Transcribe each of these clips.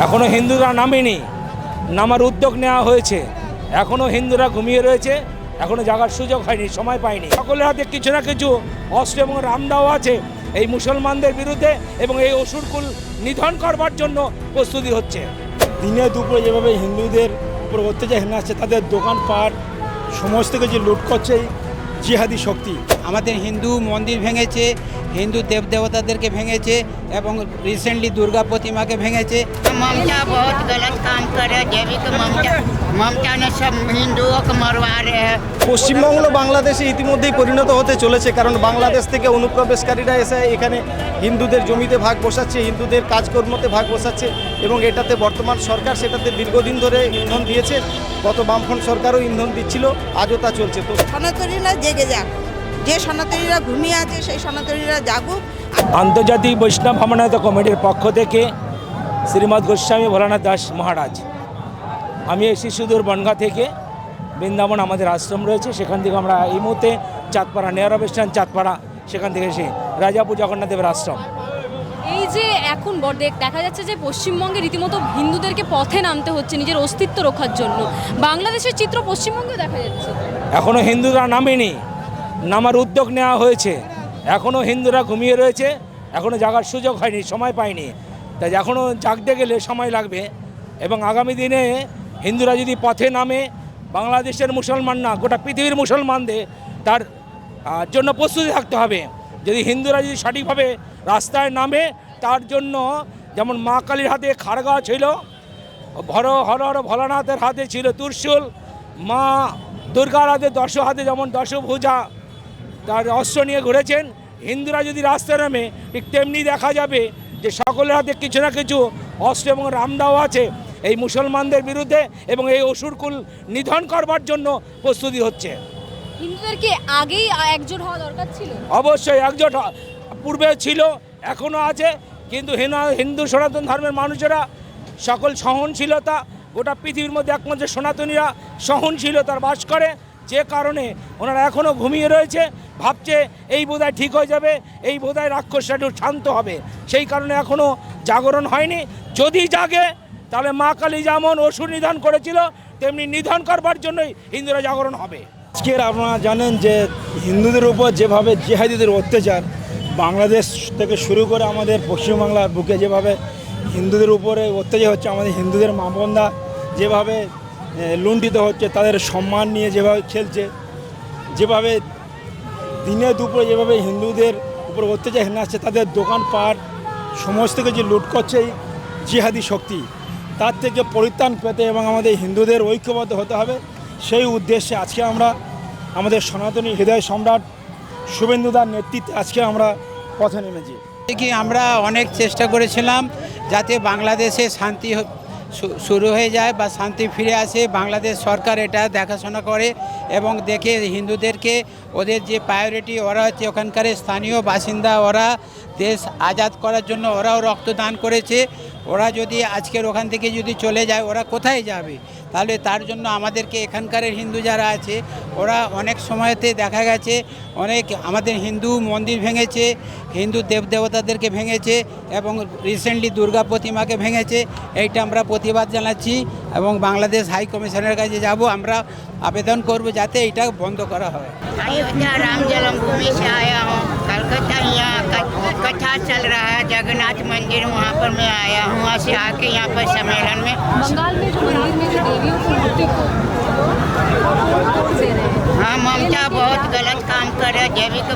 এখনও হিন্দুরা নামেনি, নামার উদ্যোগ নেওয়া হয়েছে। এখনও হিন্দুরা ঘুমিয়ে রয়েছে, এখনও জাগার সুযোগ হয়নি, সময় পায়নি। সকলের হাতে কিছু না কিছু অস্ত্র এবং রামদাও আছে এই মুসলমানদের বিরুদ্ধে, এবং এই অসুরকুল নিধন করবার জন্য প্রস্তুতি হচ্ছে। দিনে দুপুরে যেভাবে হিন্দুদের উপর অত্যাচার হেনে আসছে, তাদের দোকানপাট সমস্ত কিছু লুট করছে এই জিহাদি শক্তি। আমাদের হিন্দু মন্দির ভেঙেছে, হিন্দু দেবদেবতাদেরকে ভেঙেছে এবং রিসেন্টলি দুর্গা প্রতিমাকে ভেঙেছে। ममता बहुत गलत काम कर रहे हैं। जैविक ममता ने सब हिंदुओं को मरवा रहे हैं। পশ্চিমবাংলা বাংলাদেশে ইতিমধ্যেই পরিণত হতে চলেছে, কারণ বাংলাদেশ থেকে অনুপ্রবেশকারীরা এসে এখানে হিন্দুদের জমিতে ভাগ বসাচ্ছে, হিন্দুদের কাজকর্মতে ভাগ বসাচ্ছে, এবং এটাতে বর্তমান সরকার সেটাতে দীর্ঘদিন ধরে ইন্ধন দিয়েছে। গত বামফ্রন্ট সরকারও ইন্ধন দিচ্ছিল, আজও তা চলছে। তো সনাতনীরা জেগে যাক, যে সনাতনীরা ঘুমিয়ে আছে সেই সনাতনীরা জাগুক। আন্তর্জাতিক বৈষ্ণব ভ্রমণায়ত কমিটির পক্ষ থেকে শ্রীমৎ গোস্বামী ভোলানাথ দাস মহারাজ, আমি এসেছি সুদূর বনগাঁ থেকে। বৃন্দাবন আমাদের আশ্রম রয়েছে, সেখান থেকে আমরা এই মুহূর্তে চাঁদপাড়া নেয়ারবেশন চাঁদপাড়া, সেখান থেকে এসে রাজাপুর জগন্নাথ দেবের আশ্রম। এই যে এখন দেখা যাচ্ছে যে পশ্চিমবঙ্গে রীতিমতো হিন্দুদেরকে পথে নামতে হচ্ছে নিজের অস্তিত্ব রক্ষার জন্য, বাংলাদেশের চিত্র পশ্চিমবঙ্গে দেখা যাচ্ছে। এখনও হিন্দুরা নামেনি, নামার উদ্যোগ নেওয়া হয়েছে। এখনও হিন্দুরা ঘুমিয়ে রয়েছে, এখনও জাগার সুযোগ হয়নি, সময় পায়নি। তাই এখনও জাগতে গেলে সময় লাগবে, এবং আগামী দিনে হিন্দুরা যদি পথে নামে, বাংলাদেশের মুসলমান না গোটা পৃথিবীর মুসলমানদের তার জন্য প্রস্তুতি থাকতে হবে। যদি হিন্দুরা যদি সঠিকভাবে রাস্তায় নামে, তার জন্য যেমন মা কালীর হাতে খাড়গা ছিল, হর হর ভোলানাথের হাতে ছিল ত্রিশূল, মা দুর্গার হাতে হাতে যেমন দশভুজা তার অস্ত্র নিয়ে ঘুরেছেন। হিন্দুরা যদি রাস্তায় নামে, ঠিক তেমনি দেখা যাবে যে সকলের হাতে কিছু না কিছু অস্ত্র এবং রামদাও আছে এই মুসলমানদের বিরুদ্ধে, এবং এই অসুরকুল নিধন করবার জন্য প্রস্তুতি হচ্ছে। হিন্দুদেরকে আগেই একজোট হওয়া দরকার ছিল। অবশ্যই একজোট পূর্বে ছিল, এখনও আছে, কিন্তু হিন্দু সনাতন ধর্মের মানুষেরা সকল সহনশীলতা, গোটা পৃথিবীর মধ্যে একমাত্র সনাতনীরা সহনশীলতার বাস করে, যে কারণে ওনারা এখনও ঘুমিয়ে রয়েছে, ভাবছে এই বোধহয় ঠিক হয়ে যাবে, এই বোধহয় রাক্ষসটা একটু শান্ত হবে। সেই কারণে এখনও জাগরণ হয়নি। যদি জাগে তাহলে মা কালী যেমন অসুর নিধন করেছিল, তেমনি নিধন করবার জন্যই হিন্দুরা জাগরণ হবে। আজকের আপনারা জানেন যে হিন্দুদের উপর যেভাবে জিহাদিদের অত্যাচার, বাংলাদেশ থেকে শুরু করে আমাদের পশ্চিমবাংলার বুকে যেভাবে হিন্দুদের উপরে অত্যাচার হচ্ছে, আমাদের হিন্দুদের মা বোনরা যেভাবে লুণ্ঠিত হচ্ছে, তাদের সম্মান নিয়ে যেভাবে খেলছে, যেভাবে দিনে দুপুরে যেভাবে হিন্দুদের উপর অত্যাচার হেনে আসছে, তাদের দোকানপাট সমস্ত কিছু লুট করছে এই জিহাদি শক্তি। তার থেকে পরিত্রাণ পেতে এবং আমাদের হিন্দুদের ঐক্যবদ্ধ হতে হবে, সেই উদ্দেশ্যে আজকে আমরা আমাদের সনাতনী হৃদয় সম্রাট শুভেন্দুদার নেতৃত্বে আজকে আমরা পথে নেমেছি। কি আমরা অনেক চেষ্টা করেছিলাম যাতে বাংলাদেশে শান্তি শুরু হয়ে যায় বা শান্তি ফিরে আসে। বাংলাদেশ সরকার এটা দেখাশোনা করে এবং দেখে হিন্দুদেরকে, ওদের যে প্রায়োরিটি, ওরা হচ্ছে ওখানকার স্থানীয় বাসিন্দা, ওরা দেশ আজাদ করার জন্য ওরাও রক্তদান করেছে। ওরা যদি আজকের ওখান থেকে যদি চলে যায়, ওরা কোথায় যাবে? তাহলে তার জন্য আমাদেরকে এখানকার হিন্দু যারা আছে, ওরা অনেক সময়তে দেখা গেছে অনেক আমাদের হিন্দু মন্দির ভেঙেছে, হিন্দু দেবদেবতাদেরকে ভেঙেছে এবং রিসেন্টলি দুর্গা প্রতিমাকে ভেঙেছে। এইটা আমরা প্রতিবাদ জানাচ্ছি এবং বাংলাদেশ হাই কমিশনের কাছে যাব, আমরা আবেদন করব যাতে এটা বন্ধ করা হয়। अयोध्या राम जन्मभूमि से आया हूँ। कलकत्ता यहाँ कथा चल रहा है, जगन्नाथ मंदिर, वहाँ पर मैं आया हूँ। वहाँ से आके यहाँ पर सम्मेलन में बंगाल में जो मंदिर में जो देवियों की मूर्ति को दे रहे हैं। हाँ, ममता बहुत गलत काम कर रहे हैं। जैविक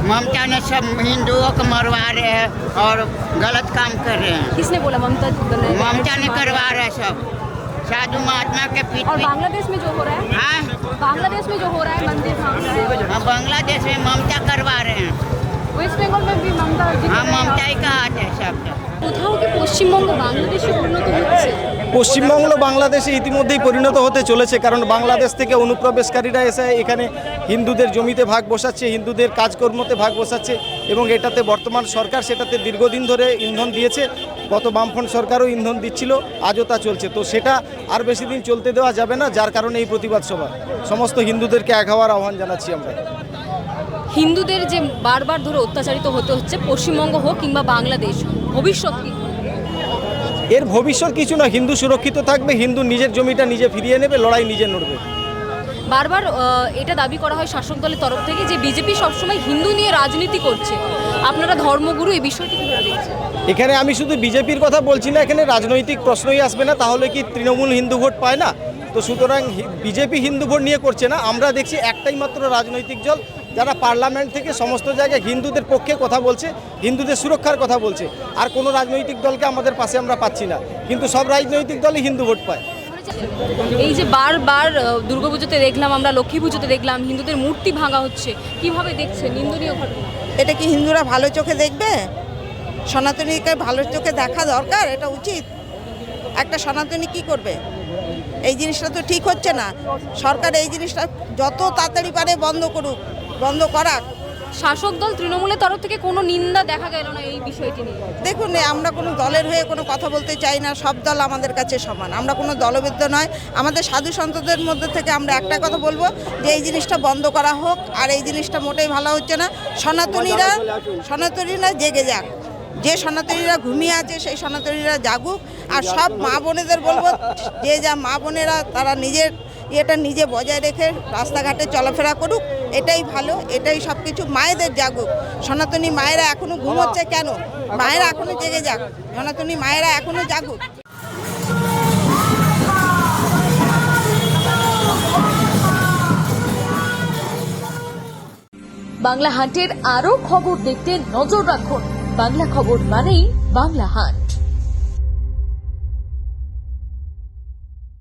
ममता ने सब हिंदुओं को मरवा रहे हैं और गलत काम कर रहे हैं। किसने बोला? ममता ने करवा रहे हैं सब साधु महात्मा के पीठ और पे। बांग्लादेश में जो हो रहा है, हाँ, बांग्लादेश में जो हो रहा है मंदिर भांग रहा है, हाँ, बांग्लादेश में ममता करवा रहे हैं। वेस्ट बंगाल में भी ममता जी हाँ, ममता ही का हाथ है सब। কোথাও কি পশ্চিমবঙ্গ বাংলাদেশে পরিণত হচ্ছে? পশ্চিমবাংলা বাংলাদেশে ইতিমধ্যেই পরিণত হতে চলেছে, কারণ বাংলাদেশ থেকে অনুপ্রবেশকারীরা এসে এখানে হিন্দুদের জমিতে ভাগ বসাচ্ছে, হিন্দুদের কাজকর্মতে ভাগ বসাচ্ছে, এবং এটাতে বর্তমান সরকার সেটাতে দীর্ঘদিন ধরে ইন্ধন দিয়েছে। গত বামফ্রন্ট সরকারও ইন্ধন দিচ্ছিল, আজও তা চলছে। তো সেটা আর বেশি দিন চলতে দেওয়া যাবে না, যার কারণে এই প্রতিবাদ সভা। সমস্ত হিন্দুদেরকে এক হওয়ার আহ্বান জানাচ্ছি আমরা। হিন্দুদের যে বারবার ধরে অত্যাচারিত হতে হচ্ছে, পশ্চিমবঙ্গ হোক কিংবা বাংলাদেশ, ভবিষ্যৎ কি? এর ভবিষ্যৎ কিছু না, হিন্দু সুরক্ষিত থাকবে, হিন্দু নিজের জমিটা নিজে ফিরিয়ে নেবে, লড়াই নিজে লড়বে। বারবার এটা দাবি করা হয় শাসক দলের তরফ থেকে যে বিজেপি সবসময় হিন্দু নিয়ে রাজনীতি করছে। আপনারা ধর্মগুরু, এই বিষয়টি কীভাবে দেখছেন? এখানে আমি শুধু বিজেপির কথা বলছি না, এখানে রাজনৈতিক প্রশ্নই আসবে না, তাহলে কি তৃণমূল হিন্দু ভোট পায় না? তো সুতরাং বিজেপি হিন্দু ভোট নিয়ে করছে না, আমরা দেখছি একটাই মাত্র রাজনৈতিক দল যারা পার্লামেন্ট থেকে সমস্ত জায়গায় হিন্দুদের পক্ষে কথা বলছে, হিন্দুদের সুরক্ষার কথা বলছে। আর কোনো রাজনৈতিক দলকে আমাদের পাশে আমরা পাচ্ছি না, কিন্তু সব রাজনৈতিক দলই হিন্দু ভোট পায়। এই যে বারবার দুর্গাপুজোতে দেখলাম, আমরা লক্ষ্মী পুজোতে দেখলাম হিন্দুদের মূর্তি ভাঙা হচ্ছে, কিভাবে দেখছেন নিন্দনীয় ঘটনা? এটা কি হিন্দুরা ভালো চোখে দেখবে? সনাতনীকে ভালো চোখে দেখা দরকার, এটা উচিত। একটা সনাতনী কি করবে? এই জিনিসটা তো ঠিক হচ্ছে না। সরকার এই জিনিসটা যত তাড়াতাড়ি পারে বন্ধ করুক, বন্ধ করাক। শাসক দল তৃণমূলের তরফ থেকে কোনো নিন্দা দেখা গেল না এই বিষয়টি নিয়ে। দেখুন, আমরা কোনো দলের হয়ে কোনো কথা বলতে চাই না, সব দল আমাদের কাছে সমান, আমরা কোনো দলবদ্ধ নয়। আমাদের সাধু সন্তদের মধ্যে থেকে আমরা একটা কথা বলবো যে এই জিনিসটা বন্ধ করা হোক, আর এই জিনিসটা মোটেই ভালো হচ্ছে না। সনাতনীরা জেগে যাক, যে সনাতনীরা ঘুমিয়ে আছে সেই সনাতনীরা জাগুক। আর সব মা বোনেদের বলবো যে যা মা বোনেরা তারা নিজের এটা নিজে বজায় রেখে রাস্তাঘাটে চলাফেরা করুক, এটাই ভালো, এটাই সব কিছু। মায়েদের জাগুক, সনাতনী মায়েরা এখনো ঘুমোচ্ছে কেন? মায়েরা এখনো জেগে যাক, সনাতনী মায়েরা এখনো জাগুক। বাংলা হাটের আরো খবর দেখতে নজর রাখুন। বাংলা খবর মানেই বাংলা হাট।